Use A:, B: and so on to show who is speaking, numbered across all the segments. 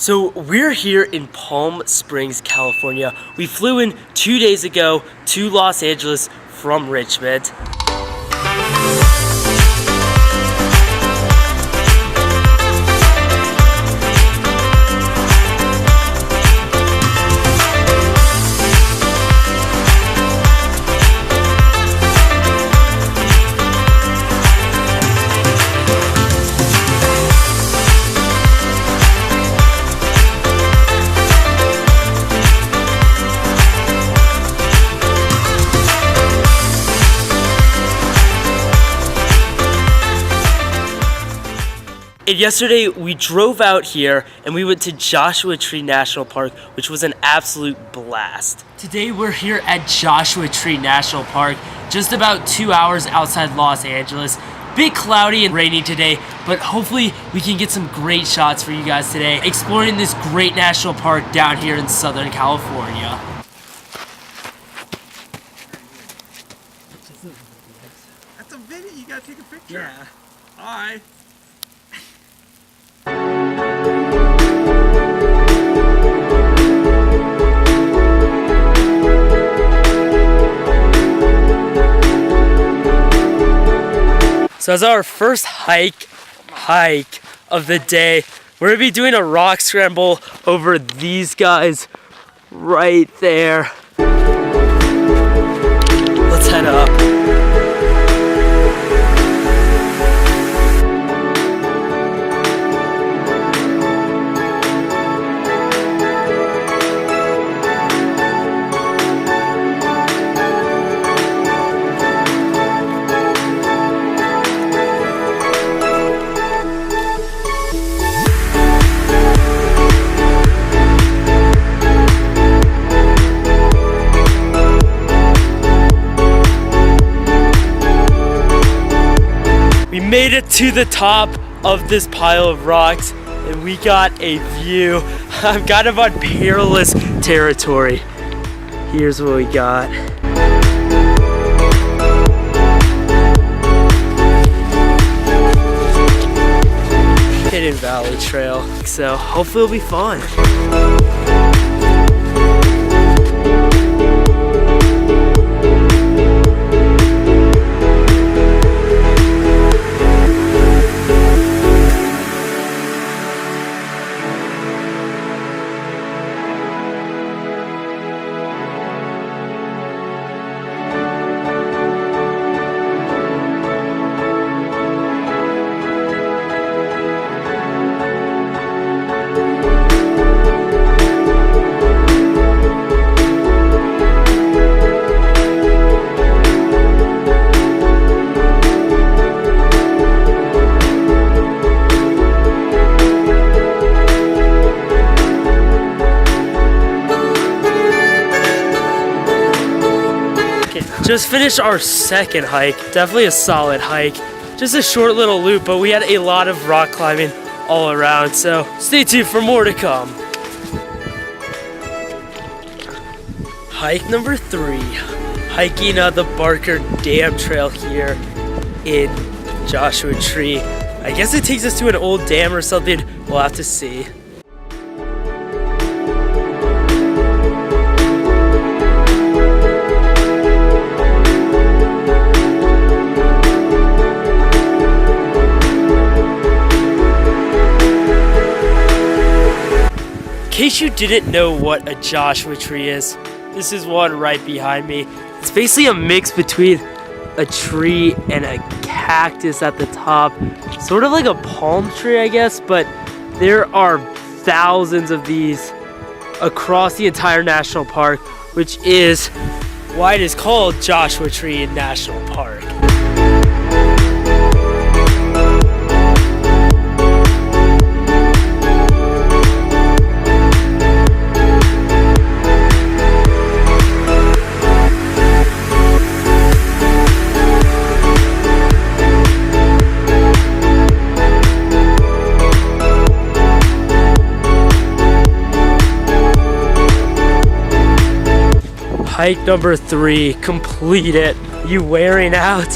A: So we're here in Palm Springs, California. We flew in 2 days ago to Los Angeles from Richmond. And yesterday we drove out here and we went to Joshua Tree National Park, which was an absolute blast. Today we're here at Joshua Tree National Park, just about 2 hours outside Los Angeles. Bit cloudy and rainy today, but hopefully we can get some great shots for you guys today, exploring this great national park down here in Southern California.
B: That's a video, you gotta take a picture.
A: Yeah.
B: Hi.
A: So as our first hike of the day, we're gonna be doing a rock scramble over these guys right there. Let's head up. We made it to the top of this pile of rocks and we got a view. I'm kind of on perilous territory. Here's what we got. Hidden Valley Trail, so hopefully it'll be fun. Just finished our second hike. Definitely a solid hike. Just a short little loop, but we had a lot of rock climbing all around, so stay tuned for more to come. Hike number 3. Hiking the Barker Dam Trail here in Joshua Tree. I guess it takes us to an old dam or something. We'll have to see. In case you didn't know what a Joshua tree is, this is one right behind me. It's basically a mix between a tree and a cactus at the top. Sort of like a palm tree, I guess, but there are thousands of these across the entire national park, which is why it is called Joshua Tree National Park. Hike number 3, complete it. You wearing out?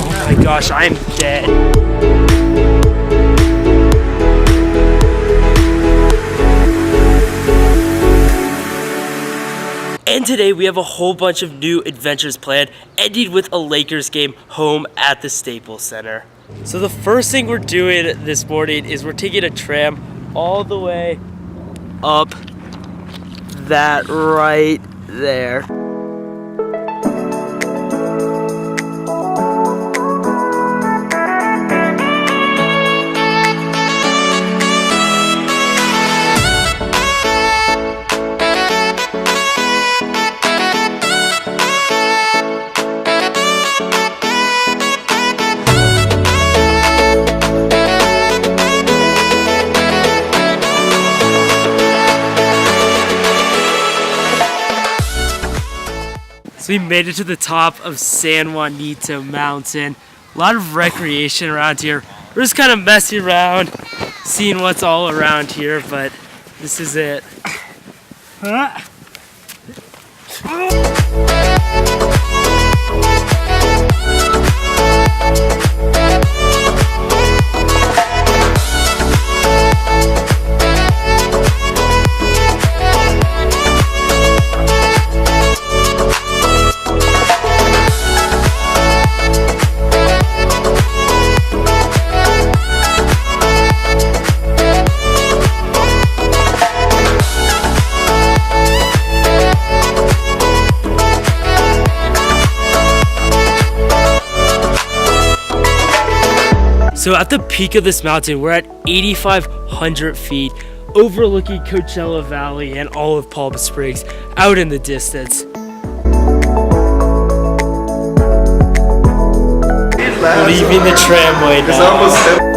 A: Oh my gosh, I'm dead. And today we have a whole bunch of new adventures planned, ending with a Lakers game home at the Staples Center. So the first thing we're doing this morning is we're taking a tram all the way up that right there. So we made it to the top of San Jacinto Mountain. A lot of recreation around here. We're just kind of messing around, seeing what's all around here, but this is it. So at the peak of this mountain, we're at 8,500 feet, overlooking Coachella Valley and all of Palm Springs out in the distance. Leaving the tramway now.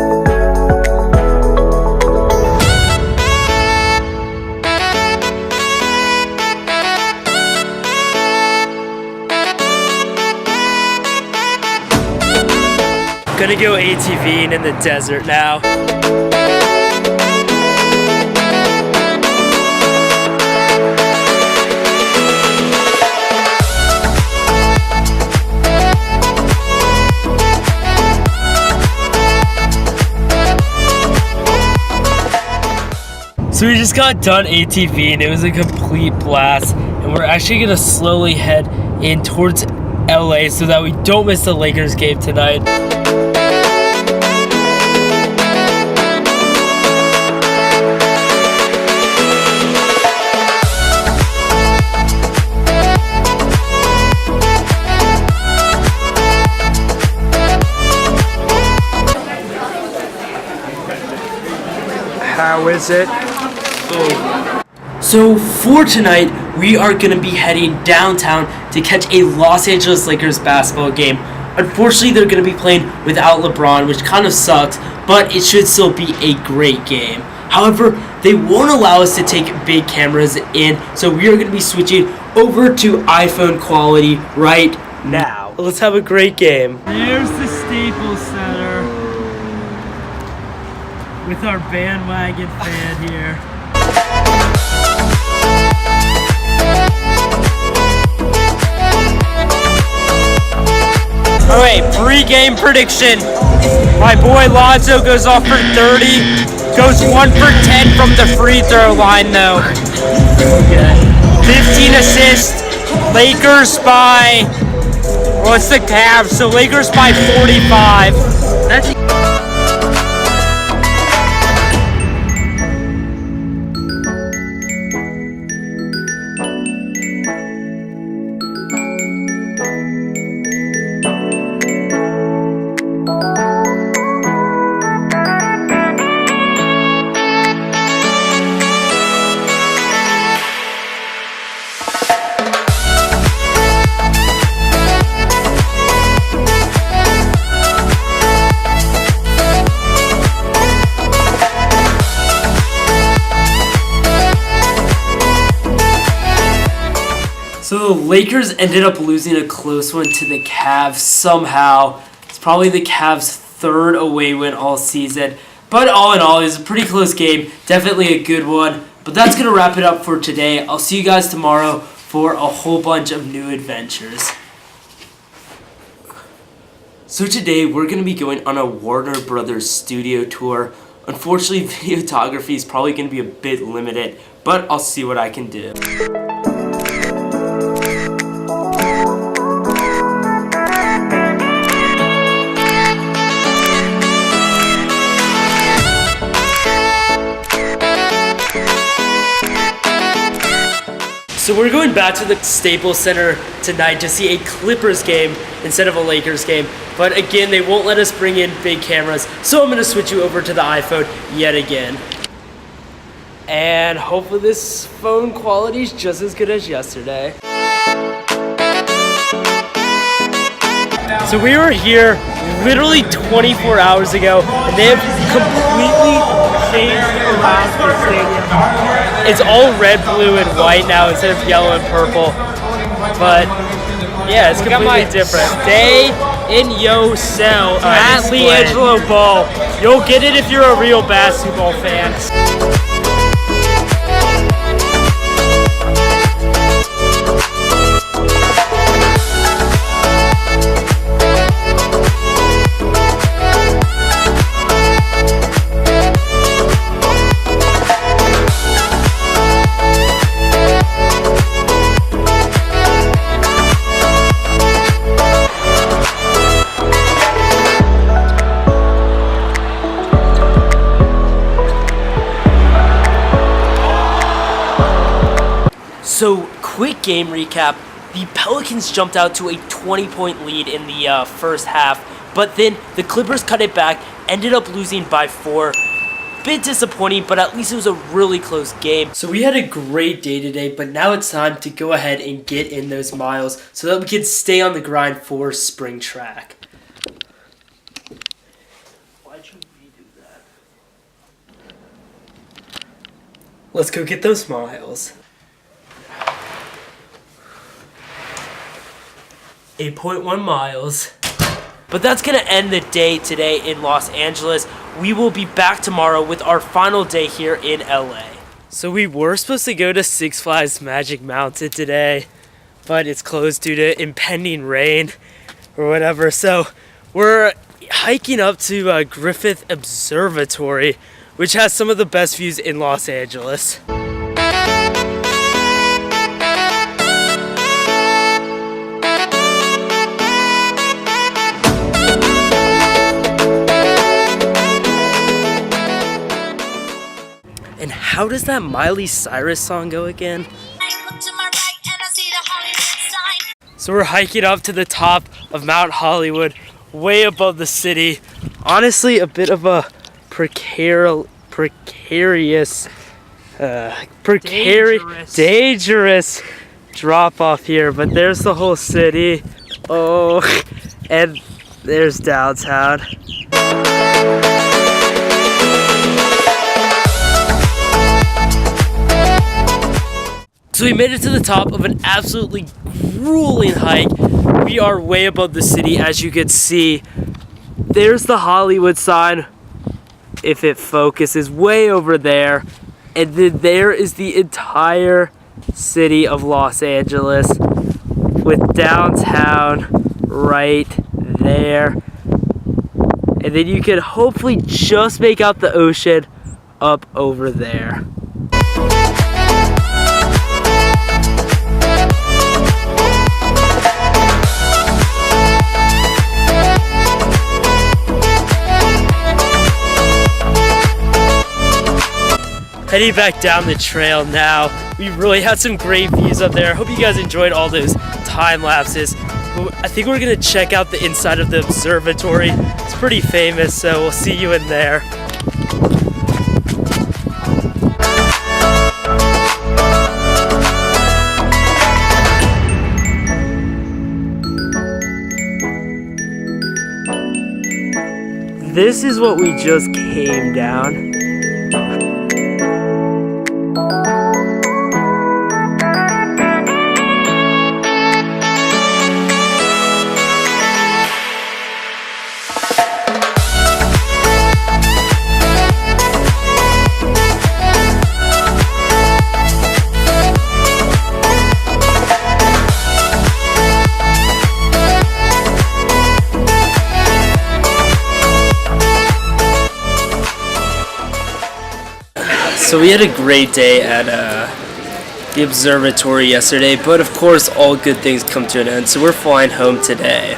A: Gonna go ATVing in the desert now. So we just got done ATVing. It was a complete blast, and we're actually gonna slowly head in towards LA so that we don't miss the Lakers game tonight.
B: How is it?
A: So for tonight, we are going to be heading downtown to catch a Los Angeles Lakers basketball game. Unfortunately, they're going to be playing without LeBron, which kind of sucks, but it should still be a great game. However, they won't allow us to take big cameras in, so we are going to be switching over to iPhone quality right now. Let's have a great game. There's the Staples Center with our bandwagon fan here. Alright, pregame prediction. My boy Lonzo goes off for 30. Goes 1 for 10 from the free throw line though. 15 assists. Lakers by, what's the Cavs? So Lakers by 45. That's So the Lakers ended up losing a close one to the Cavs somehow. It's probably the Cavs' third away win all season. But all in all, it was a pretty close game. Definitely a good one. But that's going to wrap it up for today. I'll see you guys tomorrow for a whole bunch of new adventures. So today we're going to be going on a Warner Brothers studio tour. Unfortunately, videography is probably going to be a bit limited, but I'll see what I can do. So we're going back to the Staples Center tonight to see a Clippers game instead of a Lakers game. But again, they won't let us bring in big cameras, so I'm going to switch you over to the iPhone yet again. And hopefully this phone quality is just as good as yesterday. So we were here literally 24 hours ago, and they have completely changed around the stadium. It's all red, blue, and white now instead of yellow and purple. But yeah, it's completely different. Stay in yo cell at LiAngelo Ball. You'll get it if you're a real basketball fan. So, quick game recap. The Pelicans jumped out to a 20-point lead in the first half, but then the Clippers cut it back, ended up losing by 4. Bit disappointing, but at least it was a really close game. So we had a great day today, but now it's time to go ahead and get in those miles so that we can stay on the grind for spring track. Why'd you redo that? Let's go get those miles. 8.1 miles. But that's going to end the day today in Los Angeles. We will be back tomorrow with our final day here in LA. So we were supposed to go to Six Flags Magic Mountain today, but it's closed due to impending rain or whatever. So we're hiking up to Griffith Observatory, which has some of the best views in Los Angeles. And how does that Miley Cyrus song go again? So we're hiking up to the top of Mount Hollywood, way above the city. Honestly, a bit of a dangerous drop off here, but there's the whole city. Oh, and there's downtown. So we made it to the top of an absolutely grueling hike. We are way above the city, as you can see. There's the Hollywood sign, if it focuses, way over there. And then there is the entire city of Los Angeles with downtown right there. And then you can hopefully just make out the ocean up over there. Heading back down the trail now. We really had some great views up there. Hope you guys enjoyed all those time lapses. I think we're gonna check out the inside of the observatory. It's pretty famous, so we'll see you in there. This is what we just came down. So we had a great day at the observatory yesterday, but of course all good things come to an end, so we're flying home today.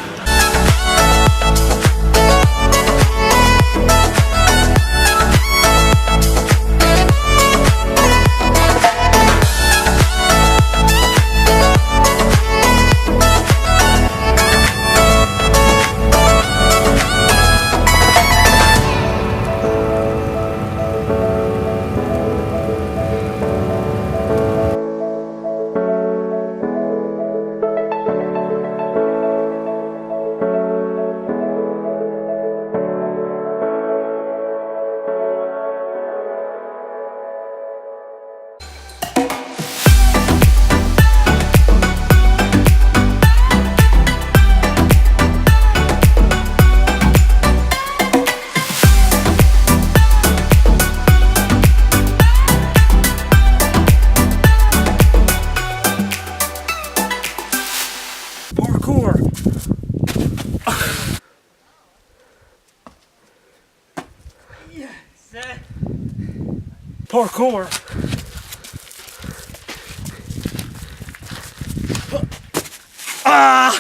A: Parkour. Ah!